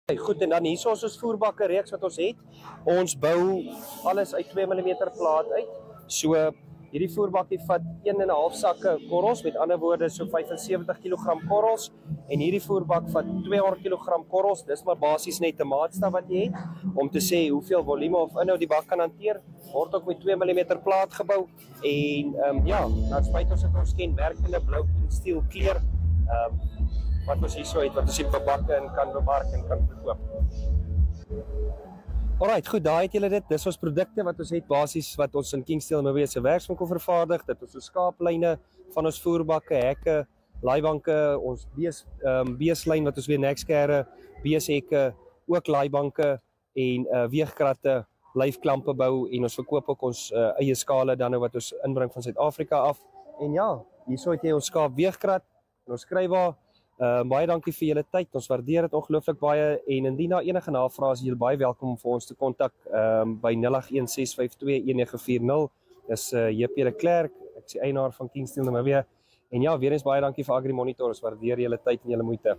Goed, en dan hier is ons voerbakke reeks wat ons het. Ons bou alles uit 2 mm plaat uit. So hierdie voerbakkie vat 1,5 sakke korrels, met ander woorde so 75 kg korrels, en hierdie voerbak vat 200 kg korrels. Dis maar basies net 'n maatstaf wat jy het om te sê hoeveel volume of inhoud die bak kan hanteer. Word ook met 2 mm plaat gebou en ja, dan spyt ons dit ons kenmerkende blou steel kleur wat ons hierso het, wat ons hier bebakke en kan bemark en kan verkoop. Alright, goed, daar het julle dit. Dis ons produkte wat ons het basies wat ons in Kingsteel Mowee se werkswinkel vervaardig. Dit is ons skaaplyne van ons voerbakke, hekke, laaibanke, ons beeslyn wat ons weer nekskere, beeshekke, ook laaibanke en weegkratte, lyfklampe bou, en ons verkoop ook ons eie skale dan wat ons inbring van Suid-Afrika af. En ja, hierso het jy ons skaap weegkrat en ons skryfwa. Baie dankie vir julle tyd, ons waardeer dit ongelooflik baie, en indien daar enige navrae is, julle baie welkom om vir ons te kontak by 0816521940. Dis JP de Klerk, ek is die eienaar van Kingsteel Mowee, en ja, weer eens baie dankie vir Agri Monitor, ons waardeer julle tyd en julle moeite.